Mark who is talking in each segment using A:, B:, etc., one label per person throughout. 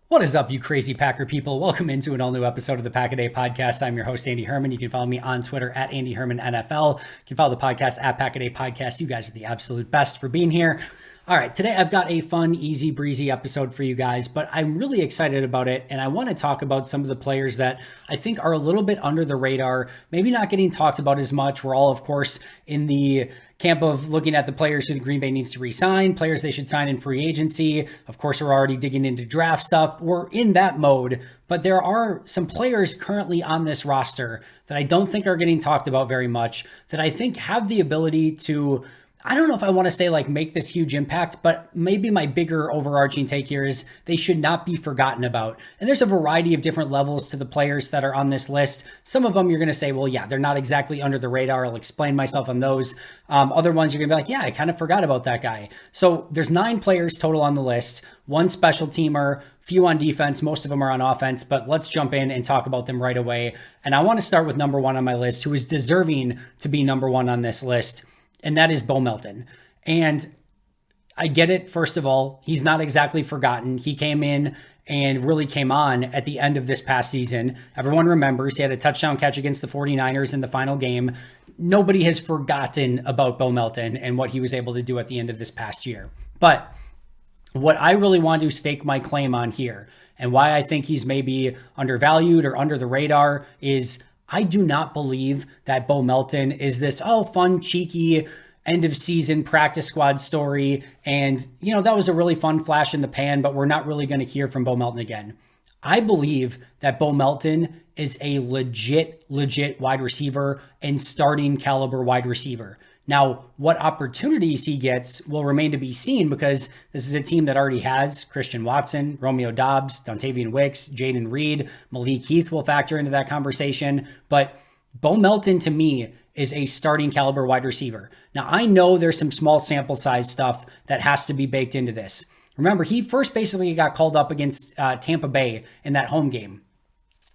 A: What is up, you crazy Packer people? Welcome into an all-new episode of the Pack a Day podcast. I'm your host, Andy Herman. You can follow me on Twitter at Andy Herman NFL. You can follow the podcast at Pack a Day Podcast. You guys are the absolute best for being here. All right, today I've got a fun, easy breezy episode for you guys, but I'm really excited about it, and I want to talk about some of the players that I think are a little bit under the radar, maybe not getting talked about as much. We're all, of course, in the camp of looking at the players who the Green Bay needs to re-sign, players they should sign in free agency. Of course, we're already digging into draft stuff. We're in that mode, but there are some players currently on this roster that I don't think are getting talked about very much, that I think have the ability to, I don't know if I want to say like make this huge impact, but maybe my bigger overarching take here is they should not be forgotten about. And there's a variety of different levels to the players that are on this list. Some of them you're going to say, well, yeah, they're not exactly under the radar. I'll explain myself on those. Other ones you're going to be like, yeah, I kind of forgot about that guy. So there's 9 players total on the list, 1 special teamer, few on defense, most of them are on offense, but let's jump in and talk about them right away. And I want to start with number 1 on my list, who is deserving to be number 1 on this list. And that is Bo Melton. And I get it. First of all, he's not exactly forgotten. He came in and really came on at the end of this past season. Everyone remembers he had a touchdown catch against the 49ers in the final game. Nobody has forgotten about Bo Melton and what he was able to do at the end of this past year. But what I really want to stake my claim on here, and why I think he's maybe undervalued or under the radar, is I do not believe that Bo Melton is this, fun, cheeky, end of season practice squad story. And, that was a really fun flash in the pan, but we're not really going to hear from Bo Melton again. I believe that Bo Melton is a legit wide receiver and starting caliber wide receiver. Now, what opportunities he gets will remain to be seen, because this is a team that already has Christian Watson, Romeo Doubs, Dontavian Wicks, Jaden Reed, Malik Keith will factor into that conversation. But Bo Melton, to me, is a starting caliber wide receiver. Now, I know there's some small sample size stuff that has to be baked into this. Remember, he first basically got called up against Tampa Bay in that home game.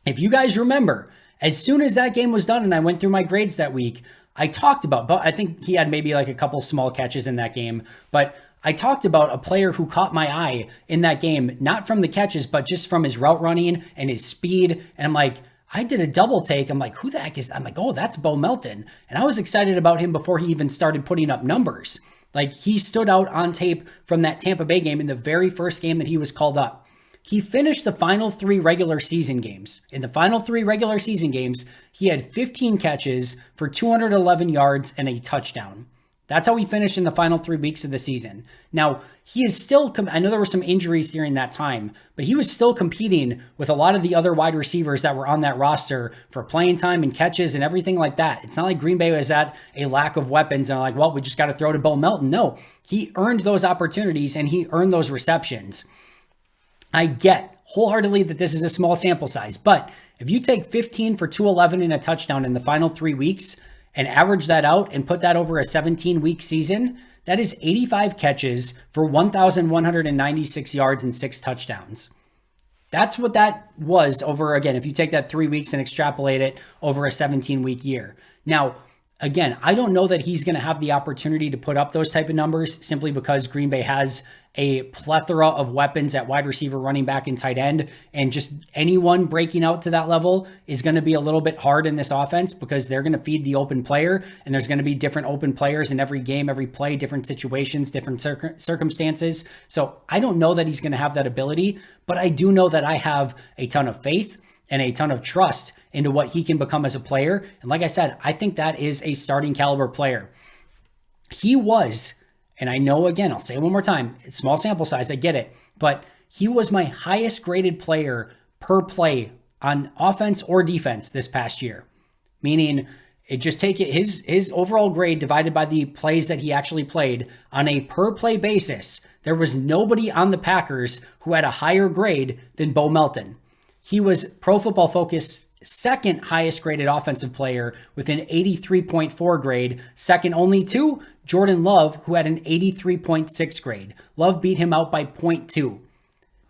A: If you guys remember, as soon as that game was done and I went through my grades that week, I talked about, but I think he had maybe like a couple small catches in that game, but I talked about a player who caught my eye in that game, not from the catches, but just from his route running and his speed. And I'm like, I did a double take. I'm like, who the heck is that? I'm like, oh, that's Bo Melton. And I was excited about him before he even started putting up numbers. Like, he stood out on tape from that Tampa Bay game in the very first game that he was called up. He finished the final 3 regular season games. In the final 3 regular season games, he had 15 catches for 211 yards and a touchdown. That's how he finished in the final 3 weeks of the season. Now, he is still, I know there were some injuries during that time, but he was still competing with a lot of the other wide receivers that were on that roster for playing time and catches and everything like that. It's not like Green Bay was at a lack of weapons and like, well, we just got to throw to Bo Melton. No, he earned those opportunities and he earned those receptions. I get wholeheartedly that this is a small sample size, but if you take 15 for 211 and a touchdown in the final 3 weeks and average that out and put that over a 17-week season, that is 85 catches for 1,196 yards and 6 touchdowns. That's what that was over, again, if you take that 3 weeks and extrapolate it over a 17-week year. Now, again, I don't know that he's going to have the opportunity to put up those type of numbers simply because Green Bay has a plethora of weapons at wide receiver, running back, and tight end. And just anyone breaking out to that level is going to be a little bit hard in this offense because they're going to feed the open player. And there's going to be different open players in every game, every play, different situations, different circumstances. So I don't know that he's going to have that ability, but I do know that I have a ton of faith and a ton of trust into what he can become as a player. And like I said, I think that is a starting caliber player. He was, and I know, again, I'll say it one more time, it's small sample size, I get it, but he was my highest graded player per play on offense or defense this past year. Meaning, it just take it his overall grade divided by the plays that he actually played on a per play basis. There was nobody on the Packers who had a higher grade than Bo Melton. He was Pro Football Focus second highest graded offensive player with an 83.4 grade, second only to Jordan Love, who had an 83.6 grade. Love beat him out by 0.2.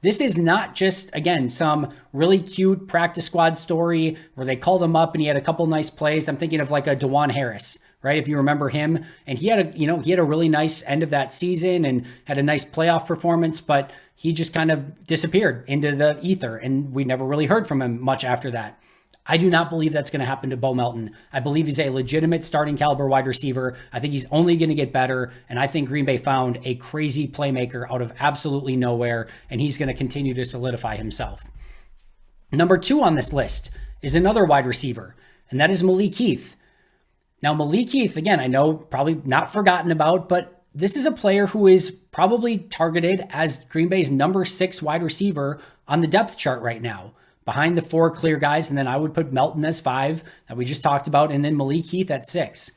A: This is not just, again, some really cute practice squad story where they called him up and he had a couple nice plays. I'm thinking of like a DeJuan Harris, right? If you remember him, and he had a really nice end of that season and had a nice playoff performance, but he just kind of disappeared into the ether, and we never really heard from him much after that. I do not believe that's going to happen to Bo Melton. I believe he's a legitimate starting caliber wide receiver. I think he's only going to get better. And I think Green Bay found a crazy playmaker out of absolutely nowhere, and he's going to continue to solidify himself. Number 2 on this list is another wide receiver, and that is Malik Keith. Now, Malik Keith, again, I know probably not forgotten about, but this is a player who is probably targeted as Green Bay's number 6 wide receiver on the depth chart right now, behind the 4 clear guys. And then I would put Melton as 5 that we just talked about, and then Malik Keith at 6.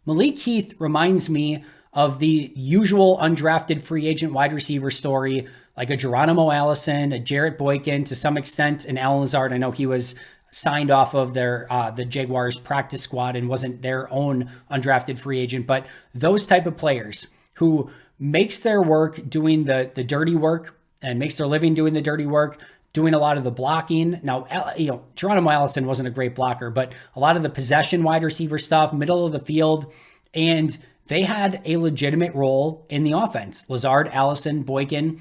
A: Malik Keith reminds me of the usual undrafted free agent wide receiver story, like a Geronimo Allison, a Jarrett Boykin, to some extent, and Allen Lazard. I know he was signed off of their the Jaguars practice squad and wasn't their own undrafted free agent, but those type of players who makes their work doing the dirty work and makes their living doing the dirty work, doing a lot of the blocking. Now, Geronimo Allison wasn't a great blocker, but a lot of the possession wide receiver stuff, middle of the field, and they had a legitimate role in the offense. Lazard, Allison, Boykin,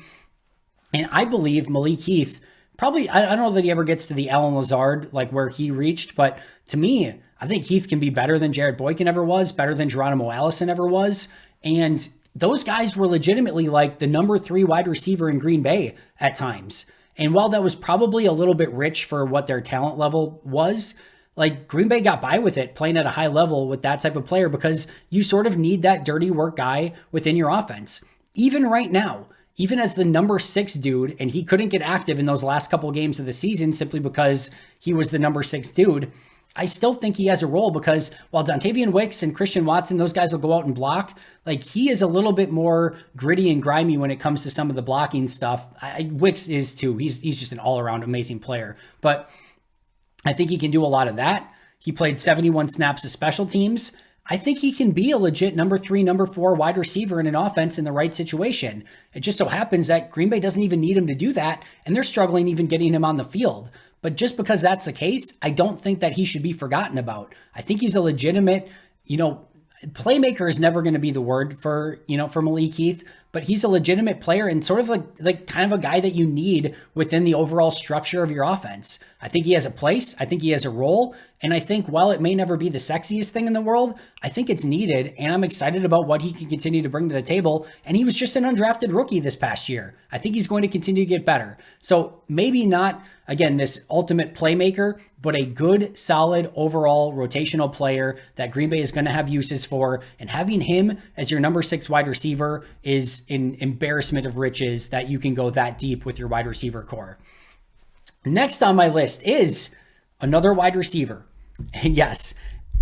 A: and I believe Malik Keith, probably, I don't know that he ever gets to the Allen Lazard, like where he reached, but to me, I think Keith can be better than Jarrett Boykin ever was, better than Geronimo Allison ever was, and those guys were legitimately like the number 3 wide receiver in Green Bay at times. And while that was probably a little bit rich for what their talent level was, like Green Bay got by with it playing at a high level with that type of player because you sort of need that dirty work guy within your offense. Even right now, even as the number 6 dude, and he couldn't get active in those last couple of games of the season simply because he was the number 6 dude, I still think he has a role because while Dontavian Wicks and Christian Watson, those guys will go out and block, like he is a little bit more gritty and grimy when it comes to some of the blocking stuff. Wicks is too. He's just an all-around amazing player. But I think he can do a lot of that. He played 71 snaps of special teams. I think he can be a legit number 3, number 4 wide receiver in an offense in the right situation. It just so happens that Green Bay doesn't even need him to do that, and they're struggling even getting him on the field. But just because that's the case, I don't think that he should be forgotten about. I think he's a legitimate, playmaker is never going to be the word for Malik Keith, but he's a legitimate player and sort of like kind of a guy that you need within the overall structure of your offense. I think he has a place. I think he has a role. And I think while it may never be the sexiest thing in the world, I think it's needed. And I'm excited about what he can continue to bring to the table. And he was just an undrafted rookie this past year. I think he's going to continue to get better. So maybe not, again, this ultimate playmaker, but a good, solid, overall rotational player that Green Bay is going to have uses for. And having him as your number 6 wide receiver is an embarrassment of riches that you can go that deep with your wide receiver core. Next on my list is another wide receiver. And yes,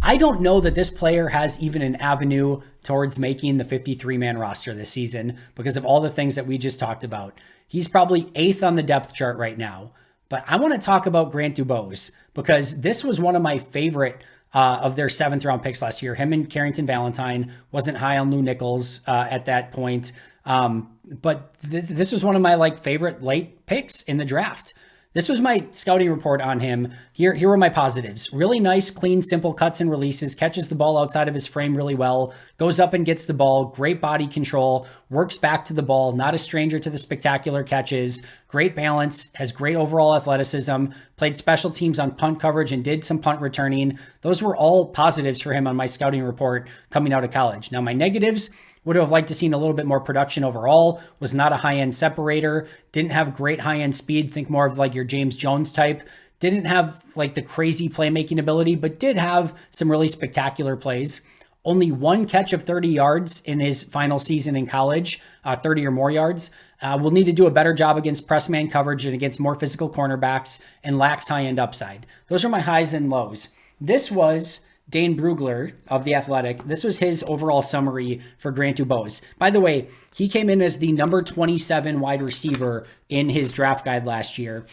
A: I don't know that this player has even an avenue towards making the 53-man roster this season because of all the things that we just talked about. He's probably 8th on the depth chart right now. But I want to talk about Grant Dubose because this was one of my favorite of their 7th round picks last year. Him and Carrington Valentine. Wasn't high on Lou Nichols at that point. But this was one of my favorite late picks in the draft. This was my scouting report on him. Here were my positives. Really nice, clean, simple cuts and releases, catches the ball outside of his frame really well, goes up and gets the ball, great body control, works back to the ball, not a stranger to the spectacular catches, great balance, has great overall athleticism, played special teams on punt coverage and did some punt returning. Those were all positives for him on my scouting report coming out of college. Now, my negatives: would have liked to seen a little bit more production overall, was not a high-end separator, didn't have great high-end speed, think more of your James Jones type, didn't have the crazy playmaking ability, but did have some really spectacular plays. Only 1 catch of 30 yards in his final season in college, 30 or more yards. Will need to do a better job against press man coverage and against more physical cornerbacks, and lacks high-end upside. Those are my highs and lows. This was Dane Brugler of The Athletic. This was his overall summary for Grant Dubose. By the way, he came in as the number 27 wide receiver in his draft guide last year.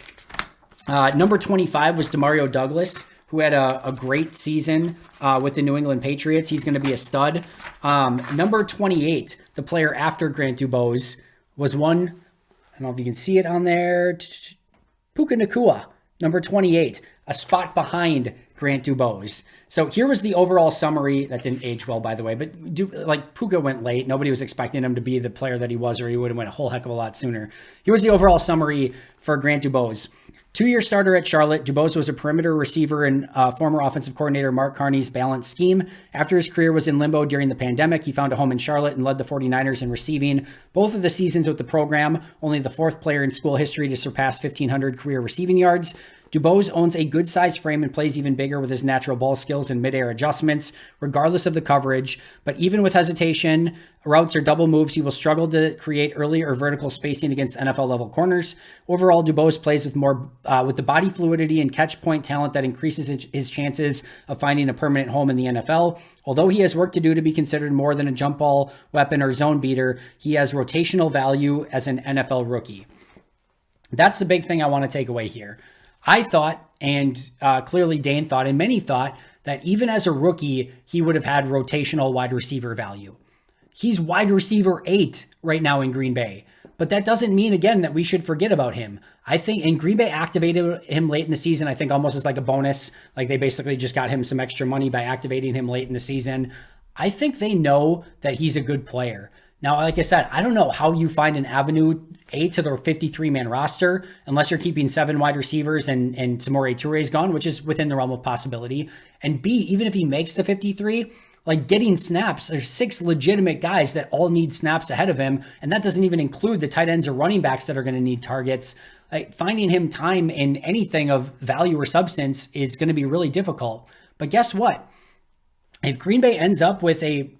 A: Number 25 was Demario Douglas, who had a great season with the New England Patriots. He's going to be a stud. Number 28, the player after Grant Dubose, was one, I don't know if you can see it on there, Puka Nacua, number 28, a spot behind Grant Dubose. So here was the overall summary. That didn't age well, by the way, but Puka went late. Nobody was expecting him to be the player that he was, or he would have went a whole heck of a lot sooner. Here was the overall summary for Grant Dubose. 2-year starter at Charlotte, Dubose was a perimeter receiver in former offensive coordinator Mark Carney's balanced scheme. After his career was in limbo during the pandemic, he found a home in Charlotte and led the 49ers in receiving both of the seasons with the program, only the fourth player in school history to surpass 1,500 career receiving yards. Dubose owns a good-sized frame and plays even bigger with his natural ball skills and mid-air adjustments, regardless of the coverage. But even with hesitation, routes or double moves, he will struggle to create early or vertical spacing against NFL-level corners. Overall, Dubose plays with with the body fluidity and catch point talent that increases his chances of finding a permanent home in the NFL. Although he has work to do to be considered more than a jump ball weapon or zone beater, he has rotational value as an NFL rookie. That's the big thing I want to take away here. I thought, and clearly Dane thought, and many thought, that even as a rookie, he would have had rotational wide receiver value. He's wide receiver 8 right now in Green Bay. But that doesn't mean, again, that we should forget about him. I think, and Green Bay activated him late in the season, I think almost as like a bonus. Like they basically just got him some extra money by activating him late in the season. I think they know that he's a good player. Now, like I said, I don't know how you find an avenue A to their 53-man roster, unless you're keeping 7 wide receivers and Samori Touré's gone, which is within the realm of possibility. And B, even if he makes the 53, like getting snaps, there's 6 legitimate guys that all need snaps ahead of him. And that doesn't even include the tight ends or running backs that are going to need targets. Like finding him time in anything of value or substance is going to be really difficult. But guess what? If Green Bay ends up with a,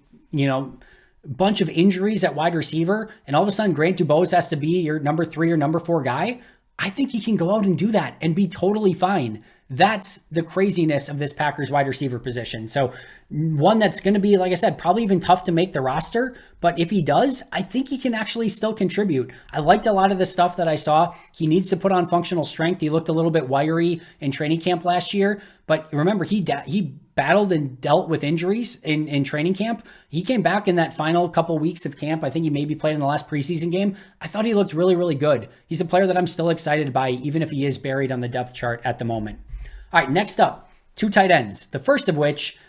A: bunch of injuries at wide receiver, and all of a sudden Grant Dubose has to be your number 3 or number 4 guy, I think he can go out and do that and be totally fine. That's the craziness of this Packers wide receiver position. So one that's going to be, like I said, probably even tough to make the roster. But if he does, I think he can actually still contribute. I liked a lot of the stuff that I saw. He needs to put on functional strength. He looked a little bit wiry in training camp last year. But remember, he battled and dealt with injuries in training camp. He came back in that final couple weeks of camp. I think he maybe played in the last preseason game. I thought he looked really, really good. He's a player that I'm still excited by, even if he is buried on the depth chart at the moment. All right, next up, 2 tight ends. The first of which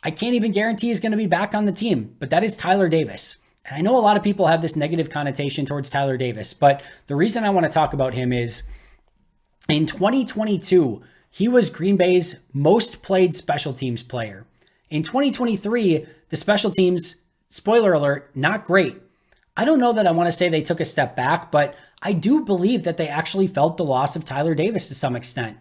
A: I can't even guarantee is going to be back on the team, but that is Tyler Davis. And I know a lot of people have this negative connotation towards Tyler Davis, but the reason I want to talk about him is in 2022, he was Green Bay's most played special teams player. In 2023, the special teams, spoiler alert, not great. I don't know that I want to say they took a step back, but I do believe that they actually felt the loss of Tyler Davis to some extent.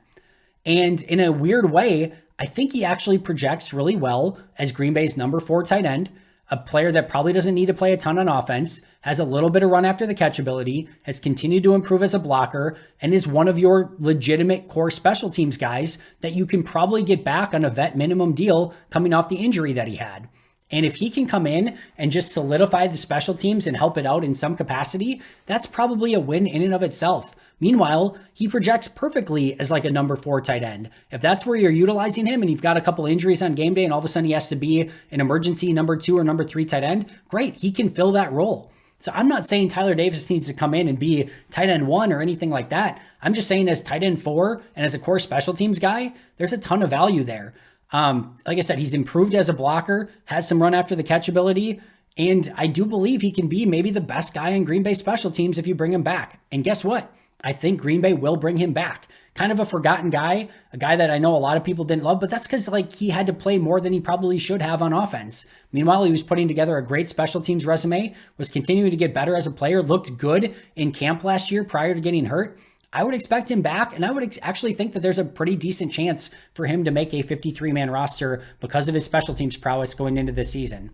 A: And in a weird way, I think he actually projects really well as Green Bay's number 4 tight end, a player that probably doesn't need to play a ton on offense, has a little bit of run after the catch ability, has continued to improve as a blocker, and is one of your legitimate core special teams guys that you can probably get back on a vet minimum deal coming off the injury that he had. And if he can come in and just solidify the special teams and help it out in some capacity, that's probably a win in and of itself. Meanwhile, he projects perfectly as like a number 4 tight end. If that's where you're utilizing him and you've got a couple injuries on game day and all of a sudden he has to be an emergency number 2 or number 3 tight end, great, he can fill that role. So I'm not saying Tyler Davis needs to come in and be tight end 1 or anything like that. I'm just saying as tight end 4 and as a core special teams guy, there's a ton of value there. Like I said, he's improved as a blocker, has some run after the catch ability, and I do believe he can be maybe the best guy in Green Bay special teams if you bring him back. And guess what? I think Green Bay will bring him back. Kind of a forgotten guy, a guy that I know a lot of people didn't love, but that's because he had to play more than he probably should have on offense. Meanwhile, he was putting together a great special teams resume, was continuing to get better as a player, looked good in camp last year prior to getting hurt. I would expect him back, and I would actually think that there's a pretty decent chance for him to make a 53-man roster because of his special teams prowess going into this season.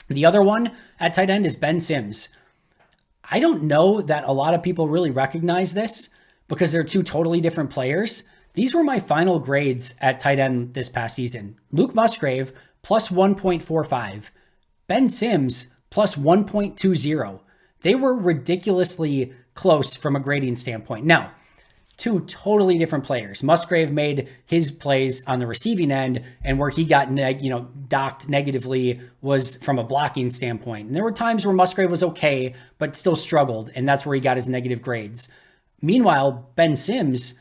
A: The other one at tight end is Ben Sims. I don't know that a lot of people really recognize this because they're 2 totally different players. These were my final grades at tight end this past season. Luke Musgrave plus 1.45. Ben Sims plus 1.20. They were ridiculously close from a grading standpoint. Now, 2 totally different players. Musgrave made his plays on the receiving end, and where he got docked negatively was from a blocking standpoint. And there were times where Musgrave was okay, but still struggled, and that's where he got his negative grades. Meanwhile, Ben Sims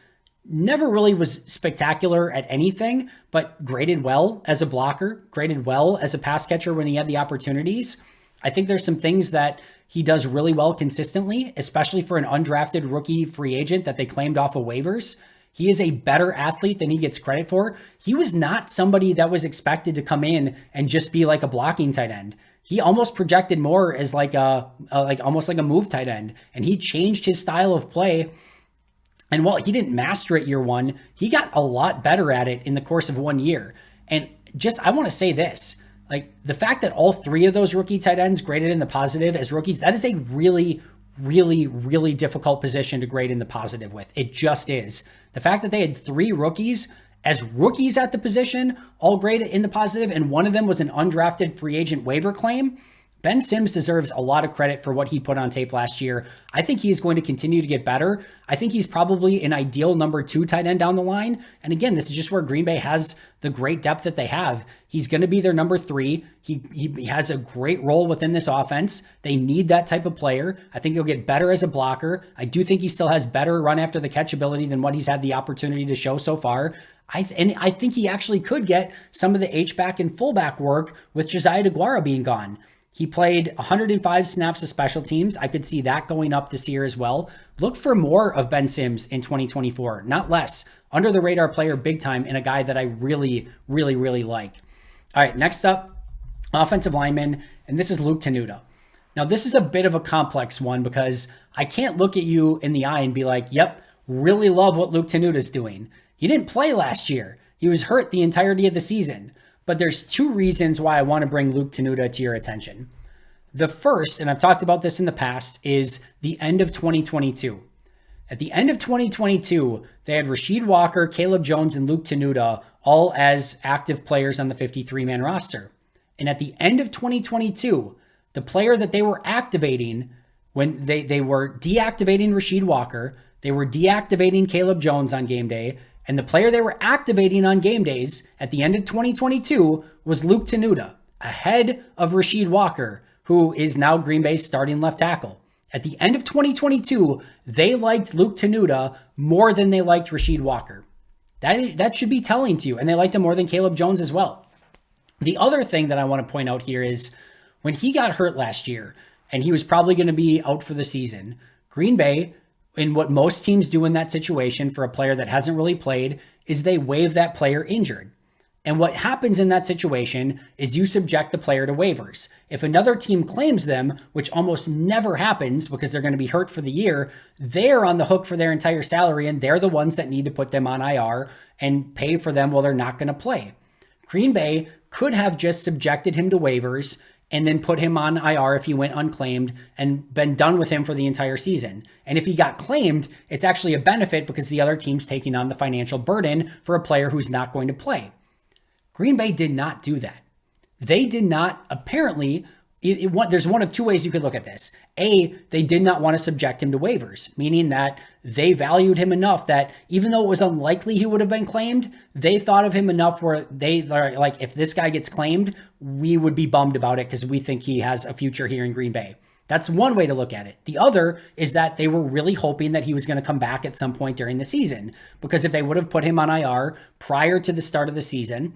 A: never really was spectacular at anything, but graded well as a blocker, graded well as a pass catcher when he had the opportunities. I think there's some things that he does really well consistently, especially for an undrafted rookie free agent that they claimed off of waivers. He is a better athlete than he gets credit for. He was not somebody that was expected to come in and just be like a blocking tight end. He almost projected more as like almost like a move tight end, and he changed his style of play. And while he didn't master it year one, he got a lot better at it in the course of 1 year. And just, I want to say this, like the fact that all three of those rookie tight ends graded in the positive as rookies, that is a really, really, really difficult position to grade in the positive with. It just is. The fact that they had three rookies as rookies at the position, all graded in the positive, and one of them was an undrafted free agent waiver claim. Ben Sims deserves a lot of credit for what he put on tape last year. I think he's going to continue to get better. I think he's probably an ideal number 2 tight end down the line. And again, this is just where Green Bay has the great depth that they have. He's going to be their number 3. He has a great role within this offense. They need that type of player. I think he'll get better as a blocker. I do think he still has better run after the catch ability than what he's had the opportunity to show so far. I think he actually could get some of the H-back and fullback work with Josiah DeGuara being gone. He played 105 snaps of special teams. I could see that going up this year as well. Look for more of Ben Sims in 2024, not less. Under the radar player big time, and a guy that I really, really, really like. All right, next up, offensive lineman, and this is Luke Tenuta. Now, this is a bit of a complex one because I can't look at you in the eye and be like, yep, really love what Luke Tenuta's doing. He didn't play last year. He was hurt the entirety of the season. But there's 2 reasons why I want to bring Luke Tenuta to your attention. The first, and I've talked about this in the past, is the end of 2022. At the end of 2022, they had Rasheed Walker, Caleb Jones, and Luke Tenuta all as active players on the 53-man roster. And at the end of 2022, the player that they were activating, when they were deactivating Rasheed Walker, they were deactivating Caleb Jones on game day, and the player they were activating on game days at the end of 2022 was Luke Tenuta, ahead of Rasheed Walker, who is now Green Bay's starting left tackle. At the end of 2022, they liked Luke Tenuta more than they liked Rasheed Walker. That should be telling to you, and they liked him more than Caleb Jones as well. The other thing that I want to point out here is when he got hurt last year, and he was probably going to be out for the season, Green Bay, in what most teams do in that situation for a player that hasn't really played, is they waive that player injured. And what happens in that situation is you subject the player to waivers. If another team claims them, which almost never happens because they're going to be hurt for the year, they're on the hook for their entire salary, and they're the ones that need to put them on IR and pay for them while they're not going to play. Green Bay could have just subjected him to waivers and then put him on IR if he went unclaimed and been done with him for the entire season. And if he got claimed, it's actually a benefit because the other team's taking on the financial burden for a player who's not going to play. Green Bay did not do that. They did not, apparently, there's one of 2 ways you could look at this. A, they did not want to subject him to waivers, meaning that they valued him enough that even though it was unlikely he would have been claimed, they thought of him enough where they are like, if this guy gets claimed, we would be bummed about it because we think he has a future here in Green Bay. That's one way to look at it. The other is that they were really hoping that he was going to come back at some point during the season, because if they would have put him on IR prior to the start of the season,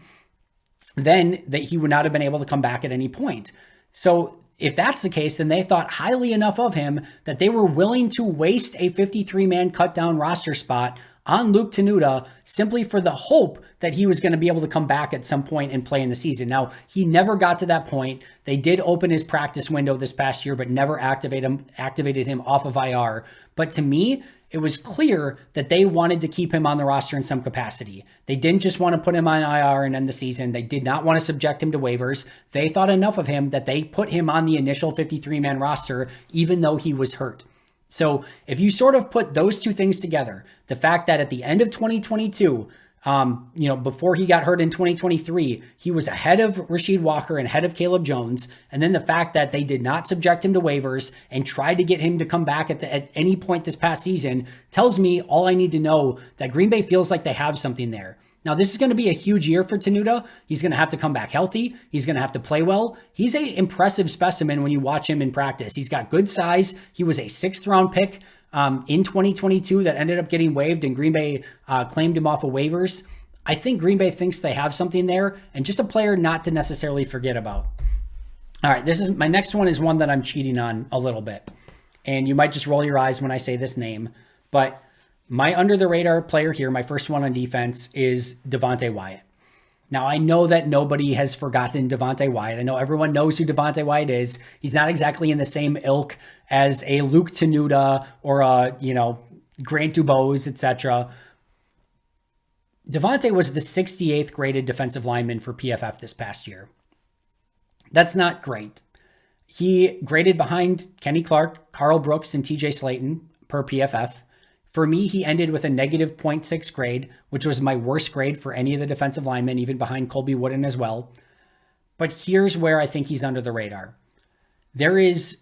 A: then that he would not have been able to come back at any point. So if that's the case, then they thought highly enough of him that they were willing to waste a 53-man cut-down roster spot on Luke Tenuta simply for the hope that he was going to be able to come back at some point and play in the season. Now, he never got to that point. They did open his practice window this past year, but never activated him off of IR. But to me, it was clear that they wanted to keep him on the roster in some capacity. They didn't just want to put him on IR and end the season. They did not want to subject him to waivers. They thought enough of him that they put him on the initial 53-man roster, even though he was hurt. So if you sort of put those 2 things together, the fact that at the end of 2022, before he got hurt in 2023, he was ahead of Rasheed Walker and ahead of Caleb Jones. And then the fact that they did not subject him to waivers and tried to get him to come back at any point this past season tells me all I need to know, that Green Bay feels like they have something there. Now, this is going to be a huge year for Tenuta. He's going to have to come back healthy. He's going to have to play well. He's an impressive specimen when you watch him in practice. He's got good size. He was a 6th round pick in 2022 that ended up getting waived, and Green Bay claimed him off of waivers. I think Green Bay thinks they have something there, and just a player not to necessarily forget about. All right, my next one is one that I'm cheating on a little bit. And you might just roll your eyes when I say this name, but my under the radar player here, my first one on defense, is Devonte Wyatt. Now, I know that nobody has forgotten Devonte Wyatt. I know everyone knows who Devonte Wyatt is. He's not exactly in the same ilk as a Luke Tenuta or a, Grant Dubose, etc. Devonte was the 68th graded defensive lineman for PFF this past year. That's not great. He graded behind Kenny Clark, Carl Brooks, and TJ Slayton per PFF. For me, he ended with a negative 0.6 grade, which was my worst grade for any of the defensive linemen, even behind Colby Wooden as well. But here's where I think he's under the radar. There is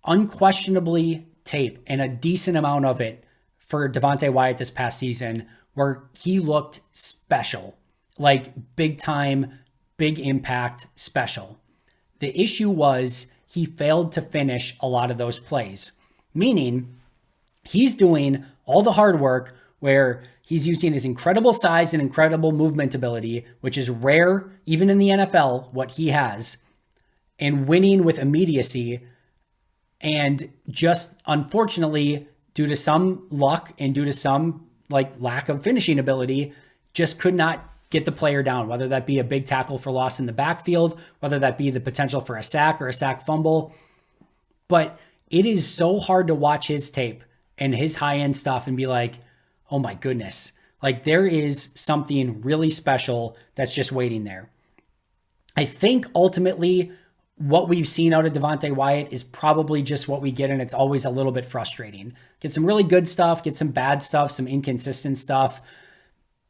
A: unquestionably tape, and a decent amount of it, for Devonte Wyatt this past season, where he looked special, like big time, big impact special. The issue was he failed to finish a lot of those plays, meaning he's doing all the hard work where he's using his incredible size and incredible movement ability, which is rare even in the NFL, what he has, and winning with immediacy. And just unfortunately, due to some luck and due to some lack of finishing ability, just could not get the player down, whether that be a big tackle for loss in the backfield, whether that be the potential for a sack or a sack fumble. But it is so hard to watch his tape and his high-end stuff and be like, oh my goodness, there is something really special that's just waiting there. I think ultimately what we've seen out of Devonte Wyatt is probably just what we get, and it's always a little bit frustrating. Get some really good stuff, get some bad stuff, some inconsistent stuff.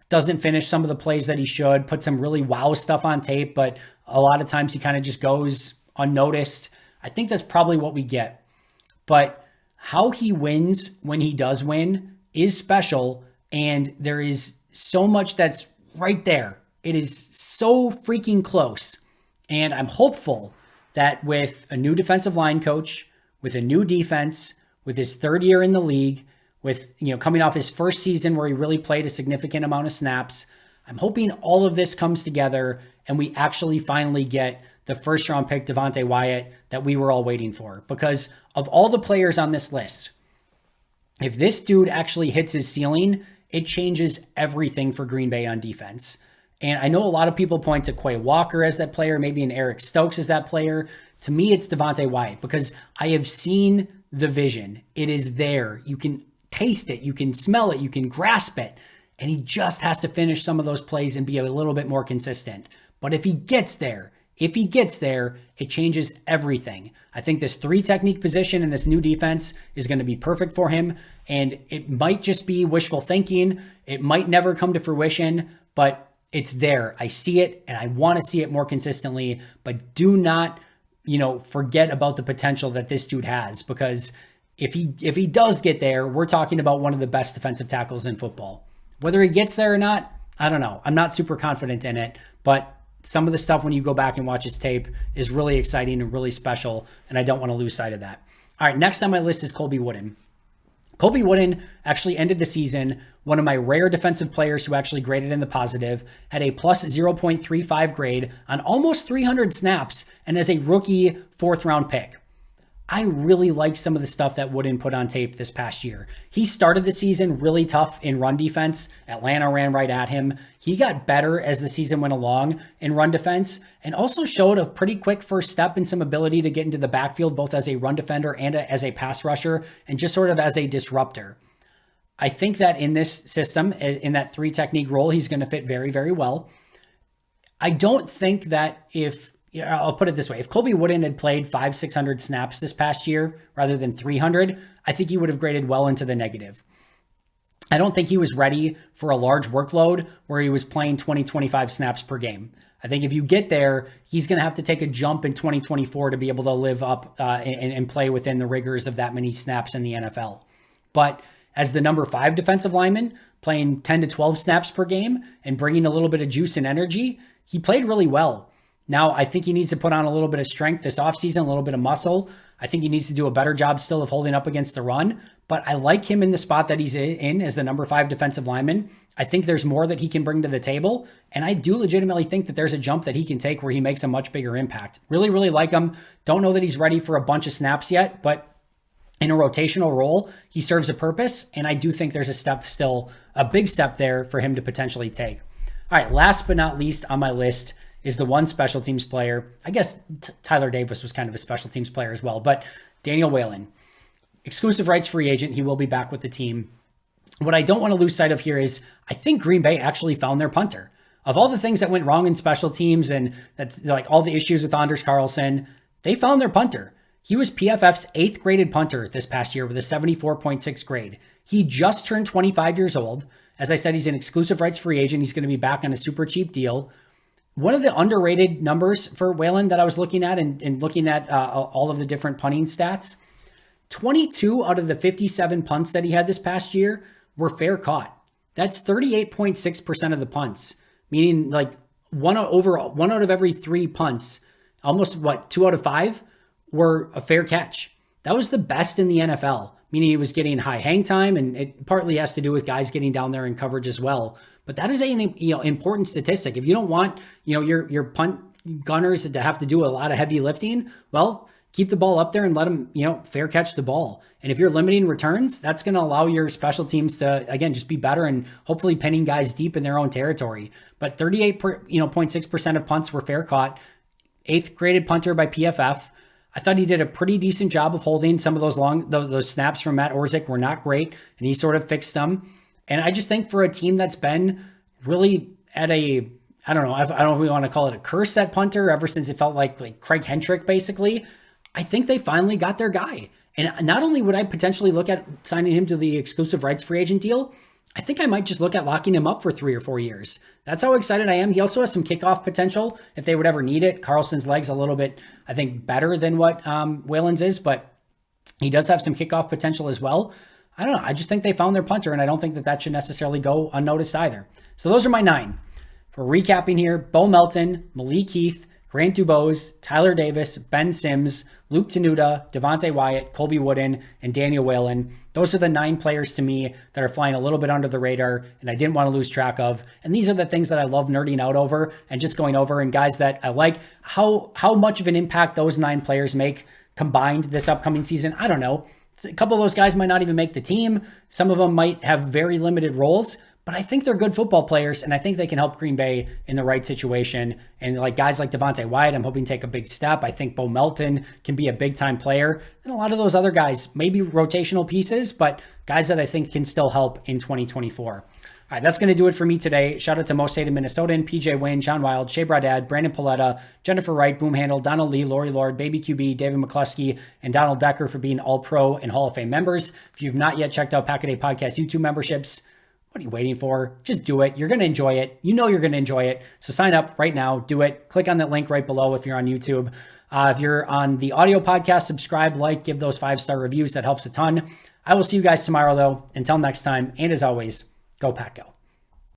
A: Doesn't finish some of the plays that he should, put some really wow stuff on tape, but a lot of times he kind of just goes unnoticed. I think that's probably what we get. But how he wins when he does win is special, and there is so much that's right there. It is so freaking close. And I'm hopeful that with a new defensive line coach, with a new defense, with his third year in the league, with coming off his first season where he really played a significant amount of snaps, I'm hoping all of this comes together and we actually finally get the first round pick Devonte Wyatt that we were all waiting for. Because of all the players on this list, if this dude actually hits his ceiling, it changes everything for Green Bay on defense. And I know a lot of people point to Quay Walker as that player, maybe an Eric Stokes as that player. To me, it's Devonte Wyatt because I have seen the vision. It is there. You can taste it. You can smell it. You can grasp it. And he just has to finish some of those plays and be a little bit more consistent. But if he gets there, it changes everything. I think this 3 technique position in this new defense is going to be perfect for him. And it might just be wishful thinking. It might never come to fruition, but it's there. I see it and I want to see it more consistently, but do not, forget about the potential that this dude has, because if he does get there, we're talking about one of the best defensive tackles in football. Whether he gets there or not, I don't know. I'm not super confident in it, but some of the stuff when you go back and watch his tape is really exciting and really special, and I don't want to lose sight of that. All right, next on my list is Colby Wooden. Colby Wooden actually ended the season one of my rare defensive players who actually graded in the positive, had a plus 0.35 grade on almost 300 snaps, and as a rookie 4th round pick. I really like some of the stuff that Wooden put on tape this past year. He started the season really tough in run defense. Atlanta ran right at him. He got better as the season went along in run defense and also showed a pretty quick first step and some ability to get into the backfield, both as a run defender and as a pass rusher and just sort of as a disruptor. I think that in this system, in that 3 technique role, he's going to fit very, very well. I don't think that I'll put it this way. If Colby Wooden had played 500-600 snaps this past year rather than 300, I think he would have graded well into the negative. I don't think he was ready for a large workload where he was playing 20-25 snaps per game. I think if you get there, he's going to have to take a jump in 2024 to be able to live up and play within the rigors of that many snaps in the NFL. But as the number 5 defensive lineman, playing 10 to 12 snaps per game and bringing a little bit of juice and energy, he played really well. Now, I think he needs to put on a little bit of strength this offseason, a little bit of muscle. I think he needs to do a better job still of holding up against the run. but I like him in the spot that he's in as the number 5 defensive lineman. I think there's more that he can bring to the table, and I do legitimately think that there's a jump that he can take where he makes a much bigger impact. Really, really like him. Don't know that he's ready for a bunch of snaps yet, but in a rotational role, he serves a purpose, and I do think there's a big step there for him to potentially take. All right, last but not least on my list is the one special teams player. I guess Tyler Davis was kind of a special teams player as well, but Daniel Whelan, exclusive rights free agent. He will be back with the team. What I don't want to lose sight of here is I think Green Bay actually found their punter. Of all the things that went wrong in special teams and that's like all the issues with Anders Carlson, they found their punter. He was PFF's 8th graded punter this past year with a 74.6 grade. He just turned 25 years old. As I said, he's an exclusive rights free agent. He's going to be back on a super cheap deal. One of the underrated numbers for Whelan that I was looking at and looking at all of the different punting stats, 22 out of the 57 punts that he had this past year were fair caught. That's 38.6% of the punts, meaning like one out of every 3 punts, almost 2 out of 5 were a fair catch. That was the best in the NFL, meaning he was getting high hang time, and it partly has to do with guys getting down there in coverage as well. But that is an important statistic. If you don't want your punt gunners to have to do a lot of heavy lifting, well, keep the ball up there and let them fair catch the ball. And if you're limiting returns, that's going to allow your special teams to again just be better and hopefully pinning guys deep in their own territory. But 38.6% of punts were fair caught. 8th graded punter by PFF. I thought he did a pretty decent job of holding some of those snaps from Matt Orzik were not great, and he sort of fixed them. And I just think for a team that's been really at I don't know if we want to call it a curse at punter ever since it felt like Craig Hentrick basically, I think they finally got their guy. And not only would I potentially look at signing him to the exclusive rights free agent deal, I think I might just look at locking him up for 3 or 4 years. That's how excited I am. He also has some kickoff potential if they would ever need it. Carlson's leg's a little bit, I think, better than what Whelan's is, but he does have some kickoff potential as well. I don't know. I just think they found their punter, and I don't think that should necessarily go unnoticed either. So those are my 9. For recapping here, Bo Melton, Malik Keith, Grant Dubose, Tyler Davis, Ben Sims, Luke Tenuta, Devonte Wyatt, Colby Wooden, and Daniel Whelan. Those are the 9 players to me that are flying a little bit under the radar and I didn't want to lose track of. And these are the things that I love nerding out over and just going over, and guys that I like how much of an impact those 9 players make combined this upcoming season. I don't know. A couple of those guys might not even make the team. Some of them might have very limited roles, but I think they're good football players, and I think they can help Green Bay in the right situation. And like guys like Devonte Wyatt, I'm hoping to take a big step. I think Bo Melton can be a big-time player. And a lot of those other guys, maybe rotational pieces, but guys that I think can still help in 2024. All right, that's going to do it for me today. Shout out to Most Hated Minnesotan, PJ Wayne, John Wild, Shea Bradad, Brandon Paletta, Jennifer Wright, Boom Handle, Donald Lee, Lori Lord, Baby QB, David McCluskey, and Donald Decker for being All-Pro and Hall of Fame members. If you've not yet checked out Pack a Day Podcast YouTube memberships, what are you waiting for? Just do it. You're going to enjoy it. You know you're going to enjoy it. So sign up right now. Do it. Click on that link right below if you're on YouTube. If you're on the audio podcast, subscribe, like, give those 5-star reviews. That helps a ton. I will see you guys tomorrow, though. Until next time, and as always, go Pack Go.